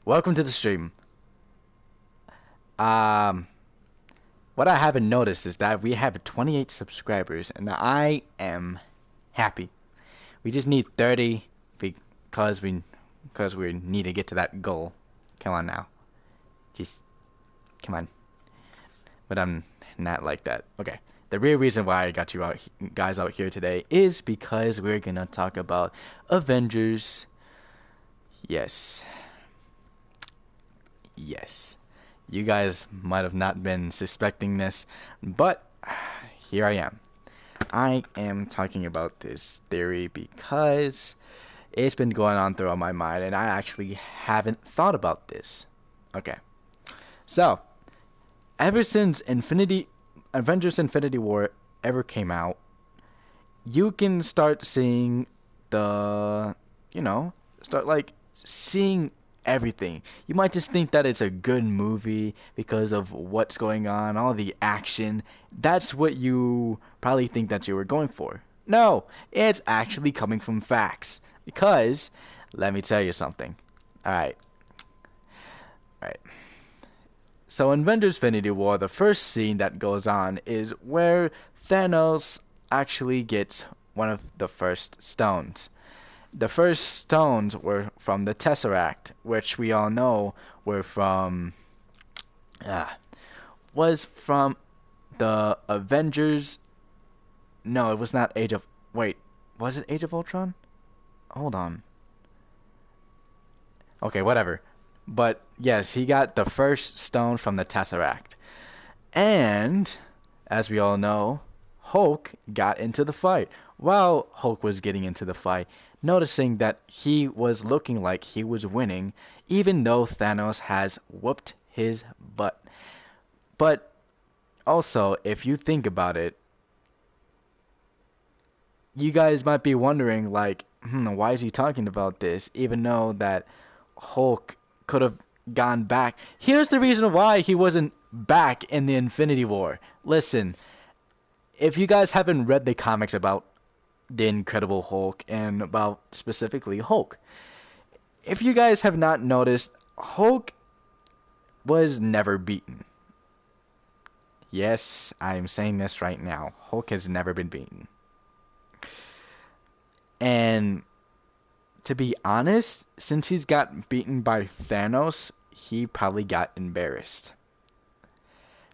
Welcome to the stream. Um, what I haven't noticed is that we have 28 subscribers, and I am happy. We just need 30 because we need to get to that goal. Come on now, just come on. But I'm not like that. Okay. The real reason why I got you guys out here today is because we're gonna talk about Avengers. Yes, yes. You guys might have not been suspecting this, but here I am. I am talking about this theory because it's been going on throughout my mind and I actually haven't thought about this. Okay. So, ever since Avengers Infinity War ever came out, you can start seeing the, start like seeing everything. You might just think that it's a good movie because of what's going on, all the action. That's what you probably think that you were going for. No, it's actually coming from facts. Because, let me tell you something. Alright. Alright. So in Avengers Infinity War, the first scene that goes on is where Thanos actually gets one of the first stones. The first stones were from the Tesseract, which we all know were from was from the Avengers. No, it was not Age of. Wait, was it Age of Ultron? Hold on. Okay, whatever. But yes, he got the first stone from the Tesseract. And, as we all know, Hulk got into the fight. While Hulk was getting into the fight, noticing that he was looking like he was winning, even though Thanos has whooped his butt. But also, if you think about it, you guys might be wondering, like, why is he talking about this, even though that Hulk could have gone back. Here's the reason why he wasn't back in the Infinity War. Listen, if you guys haven't read the comics about the Incredible Hulk and about specifically Hulk, if you guys have not noticed, Hulk was never beaten. Yes, I'm saying this right now. Hulk has never been beaten. And to be honest, since he's got beaten by Thanos, he probably got embarrassed.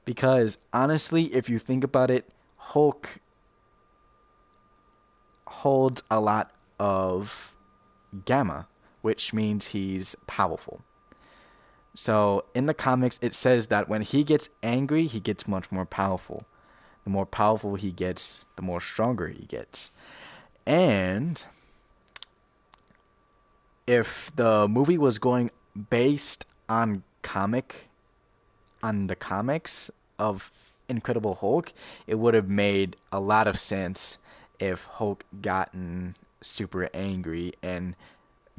Because honestly, if you think about it, Hulk holds a lot of gamma, which means he's powerful. So in the comics, it says that when he gets angry, he gets much more powerful. The more powerful he gets, the more stronger he gets. And if the movie was going based on the comics of Incredible Hulk, it would have made a lot of sense if Hulk gotten super angry and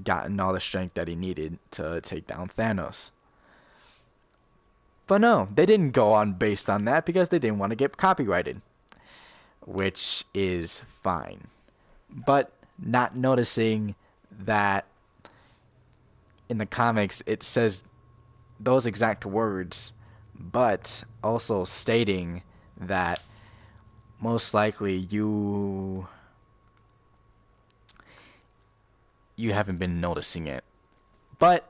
gotten all the strength that he needed to take down Thanos. But no, they didn't go on based on that because they didn't want to get copyrighted, which is fine. But not noticing that in the comics it says those exact words, but also stating that most likely you haven't been noticing it. But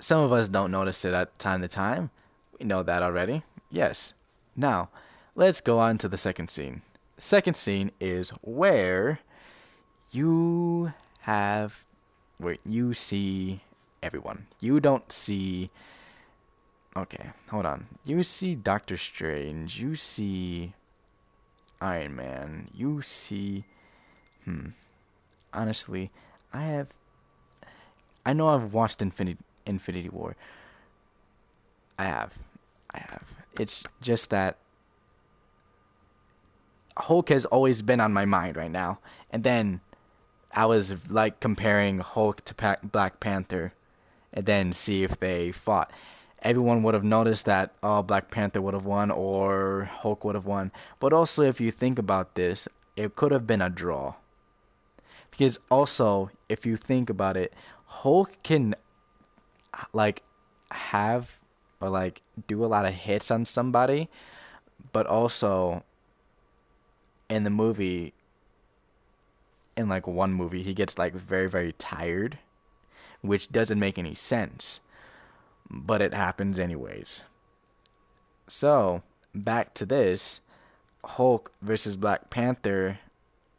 some of us don't notice it at time to time. We know that already. Yes. Now, let's go on to the second scene. Second scene is where you have where you see everyone. You don't see. Okay, hold on. You see Doctor Strange. You see Iron Man. You see. Honestly, I have. I know I've watched Infinity War. I have. It's just that Hulk has always been on my mind right now. And then I was like comparing Hulk to Black Panther and then see if they fought. Everyone would have noticed that Black Panther would have won or Hulk would have won. But also, if you think about this, it could have been a draw. Because also, if you think about it, Hulk can like have or like do a lot of hits on somebody, but also in the movie, in like one movie, he gets like very, very tired, which doesn't make any sense, but it happens anyways. So, back to this, Hulk versus Black Panther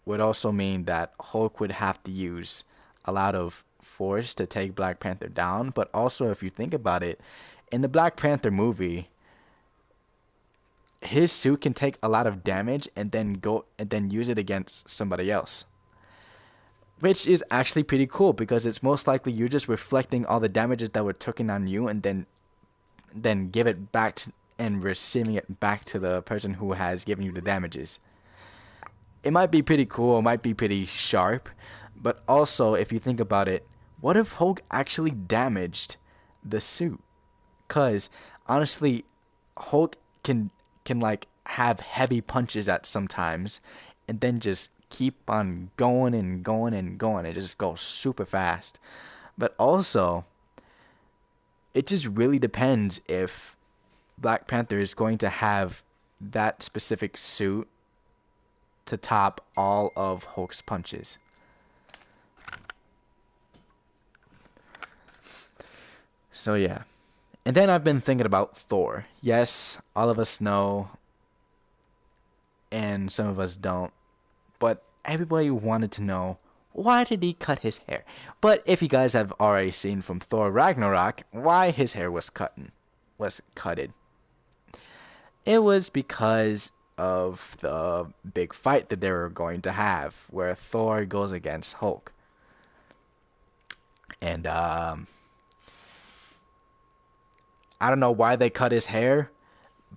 would also mean that Hulk would have to use a lot of force to take Black Panther down, but also if you think about it, in the Black Panther movie, his suit can take a lot of damage and then use it against somebody else. Which is actually pretty cool because it's most likely you're just reflecting all the damages that were taken on you and then give it back to, and receiving it back to the person who has given you the damages. It might be pretty cool, it might be pretty sharp, but also if you think about it, what if Hulk actually damaged the suit? Cause honestly, Hulk can like have heavy punches at sometimes, and then just keep on going and going and going. It just goes super fast. But also, it just really depends if Black Panther is going to have that specific suit to top all of Hulk's punches. So yeah. And then I've been thinking about Thor. Yes, all of us know, and some of us don't. But everybody wanted to know, why did he cut his hair? But if you guys have already seen from Thor Ragnarok, why his hair was cutted. It was because of the big fight that they were going to have, where Thor goes against Hulk. And I don't know why they cut his hair,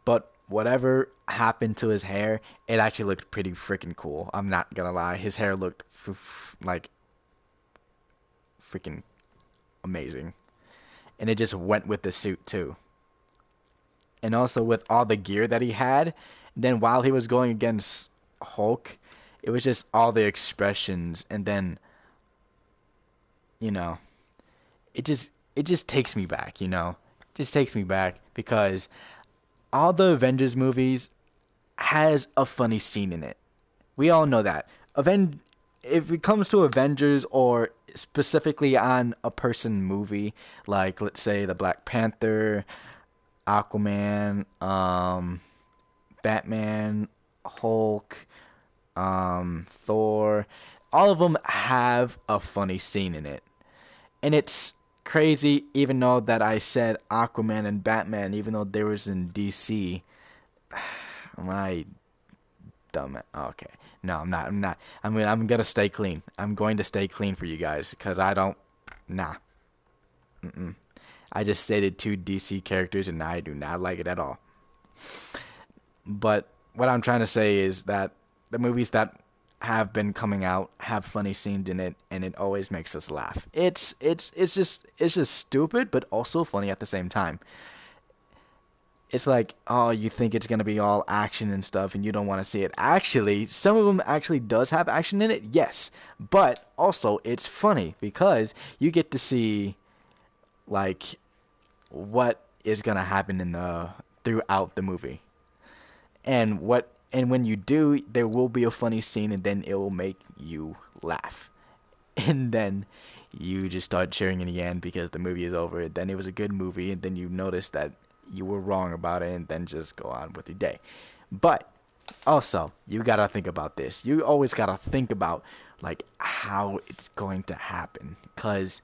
but whatever happened to his hair, it actually looked pretty freaking cool. I'm not gonna lie, his hair looked like freaking amazing, and it just went with the suit too. And also with all the gear that he had, then while he was going against Hulk, it was just all the expressions, and then you know, it just takes me back, just takes me back because all the Avengers movies has a funny scene in it. We all know that. If it comes to Avengers or specifically on a person movie, like let's say the Black Panther, Aquaman, Batman, Hulk, Thor, all of them have a funny scene in it. And it's crazy, even though that I said Aquaman and Batman, even though they was in DC. My dumb. Okay, no, I'm not. I'm not. I'm gonna stay clean. I'm going to stay clean for you guys because I don't. Nah. Mm-mm. I just stated two DC characters and I do not like it at all. But what I'm trying to say is that the movies that have been coming out have funny scenes in it, and it always makes us laugh. It's just stupid, but also funny at the same time. It's like, oh, you think it's gonna be all action and stuff, and you don't want to see it. Actually, some of them actually does have action in it, yes, but also it's funny because you get to see like what is gonna happen in the throughout the movie, and when you do, there will be a funny scene, and then it will make you laugh, and then you just start cheering in the end because the movie is over. Then it was a good movie, and then you notice that you were wrong about it, and then just go on with your day. But also, you gotta think about this. You always gotta think about like how it's going to happen, because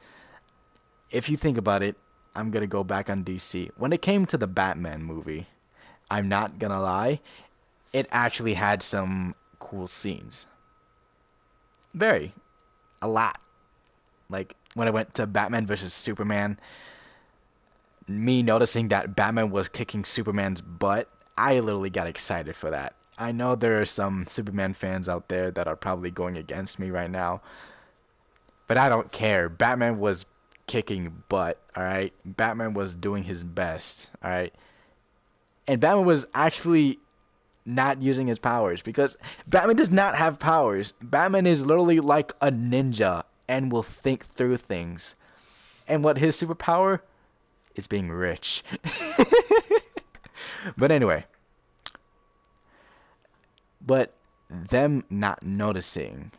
if you think about it, I'm gonna go back on DC. When it came to the Batman movie, I'm not gonna lie, it actually had some cool scenes. Very, a lot. Like when I went to Batman versus Superman, me noticing that Batman was kicking Superman's butt, I literally got excited for that. I know there are some Superman fans out there that are probably going against me right now, but I don't care. Batman was kicking butt, alright? Batman was doing his best, alright? And Batman was actually not using his powers because Batman does not have powers. Batman is literally like a ninja and will think through things. And what his superpower? is being rich. But anyway, but them not noticing,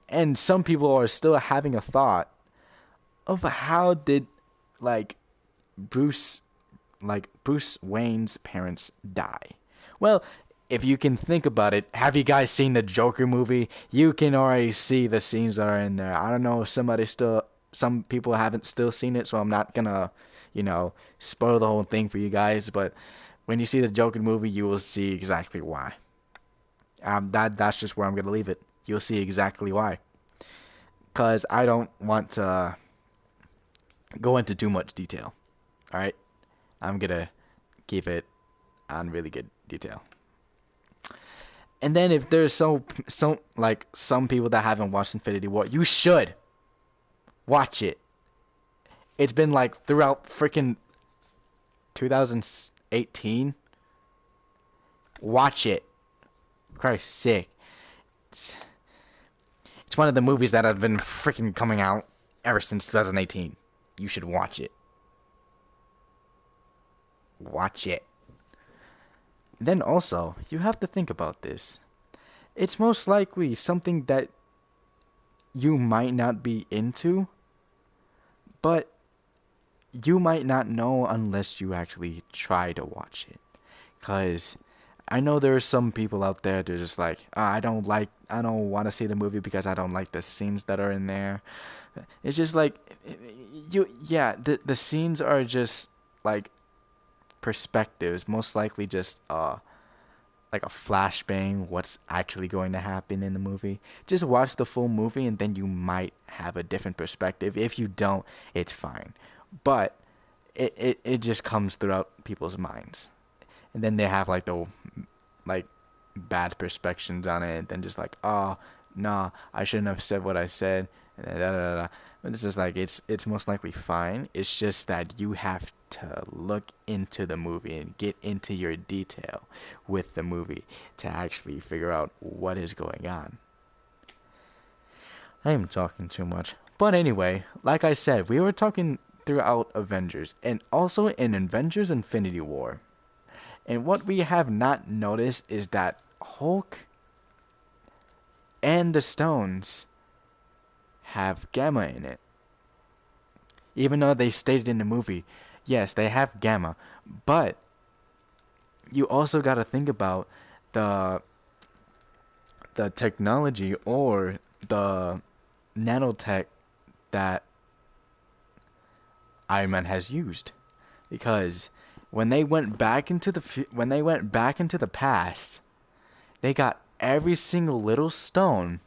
and some people are still having a thought of how did like Bruce Bruce Wayne's parents die. Well, if you can think about it, have you guys seen the Joker movie? You can already see the scenes that are in there. I don't know if some people haven't still seen it, so I'm not gonna, spoil the whole thing for you guys. But when you see the Joker movie, you will see exactly why. That's just where I'm gonna leave it. You'll see exactly why. Cause I don't want to go into too much detail. All right, I'm gonna keep it on really good detail. And then if there's some people that haven't watched Infinity War, you should watch it. It's been like throughout freaking 2018. Watch it. Christ's sake. It's one of the movies that have been freaking coming out ever since 2018. You should watch it. Watch it. Then also, you have to think about this. It's most likely something that you might not be into, but you might not know unless you actually try to watch it. Because I know there are some people out there that are just like, I don't want to see the movie because I don't like the scenes that are in there. It's just like, the scenes are just like perspectives, most likely just like a flashbang what's actually going to happen in the movie. Just watch the full movie and then you might have a different perspective. If you don't, it's fine. But it just comes throughout people's minds. And then they have like the bad perspectives on it, and then just like, oh nah, I shouldn't have said what I said, and da, da, da, da. But it's just like it's most likely fine. It's just that you have to look into the movie and get into your detail with the movie to actually figure out what is going on. I am talking too much. But anyway, like I said, we were talking throughout Avengers and also in Avengers Infinity War. And what we have not noticed is that Hulk and the Stones have gamma in it. Even though they stated in the movie, yes, they have gamma. But you also got to think about the technology or the nanotech that Iron Man has used. Because when they went back into the past, they got every single little stone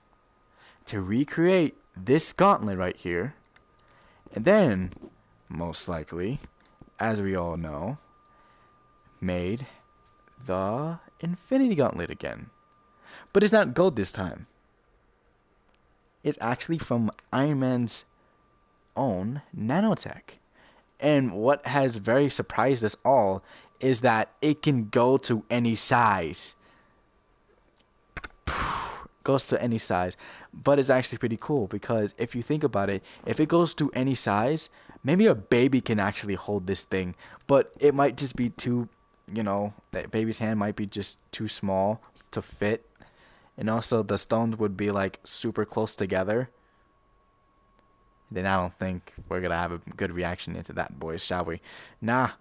to recreate this gauntlet right here. And then, most likely, as we all know, made the Infinity Gauntlet again. But it's not gold this time. It's actually from Iron Man's own nanotech. And what has very surprised us all is that it can go to any size. Goes to any size. But it's actually pretty cool because if you think about it, if it goes to any size, maybe a baby can actually hold this thing. But it might just be too, that baby's hand might be just too small to fit. And also the stones would be like super close together. Then I don't think we're going to have a good reaction into that, boys, shall we? Nah,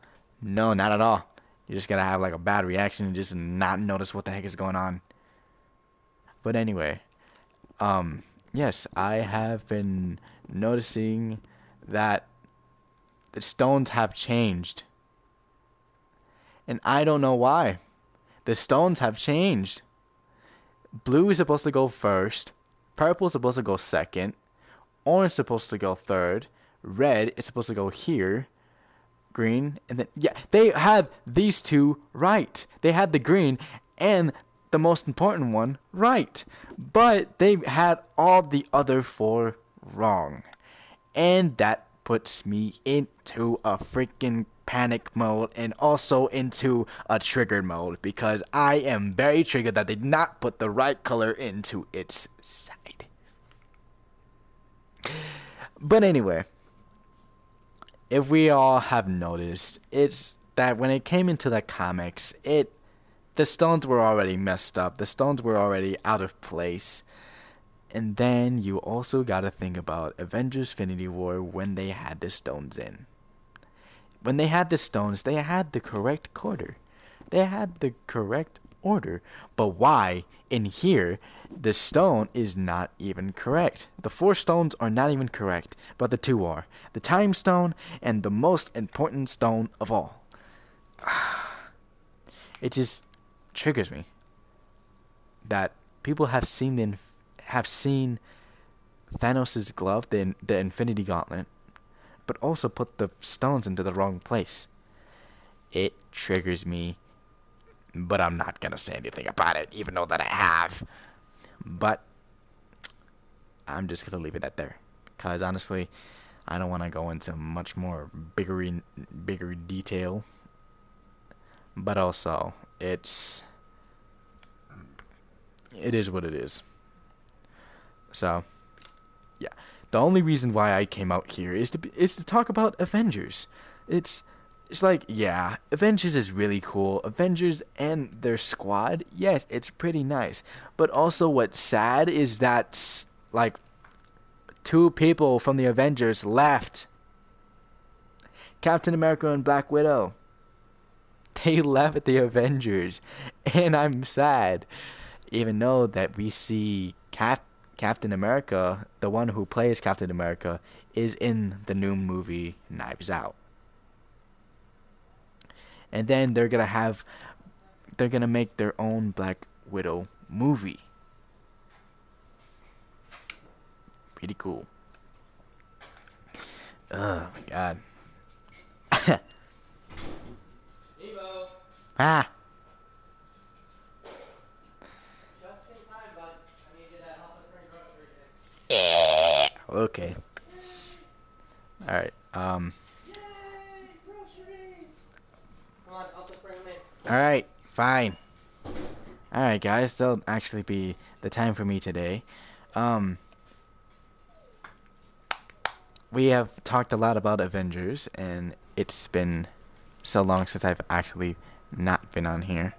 no, not at all. You just got to have like a bad reaction and just not notice what the heck is going on. But anyway, yes, I have been noticing that the stones have changed. And I don't know why. The stones have changed. Blue is supposed to go first. Purple is supposed to go second. Orange is supposed to go third. Red is supposed to go here. Green. And then, yeah, they had these two right. They had the green and the most important one right. But they had all the other four wrong. And that puts me into a freaking panic mode and also into a triggered mode because I am very triggered that they did not put the right color into its side. But anyway, if we all have noticed, it's that when it came into the comics, the stones were already messed up. The stones were already out of place. And then you also gotta think about Avengers Infinity War when they had the stones in. When they had the stones, they had the correct order. They had the correct order. But why, in here, the stone is not even correct? The 4 stones are not even correct, but the 2 are. The time stone and the most important stone of all. It just triggers me that people have seen Thanos' glove, the Infinity Gauntlet, but also put the stones into the wrong place. It triggers me, but I'm not gonna say anything about it, even though that I have. But I'm just gonna leave it at there, cause honestly, I don't want to go into much more bigger detail. But also, it is what it is. So, yeah. The only reason why I came out here is to talk about Avengers. It's like, yeah, Avengers is really cool. Avengers and their squad, yes, it's pretty nice. But also what's sad is that like 2 people from the Avengers left. Captain America and Black Widow. They left the Avengers, and I'm sad. Even though that we see Captain America, the one who plays Captain America, is in the new movie Knives Out. And then they're gonna make their own Black Widow movie. Pretty cool. Oh my god. Evo. Ah. Just in time, bud. I need you to help us bring groceries Yeah. Okay. All right. in. Yay! Groceries! Come on, help us bring them in. All right. Fine. All right, guys. That'll actually be the time for me today. We have talked a lot about Avengers, and it's been so long since I've actually not been on here.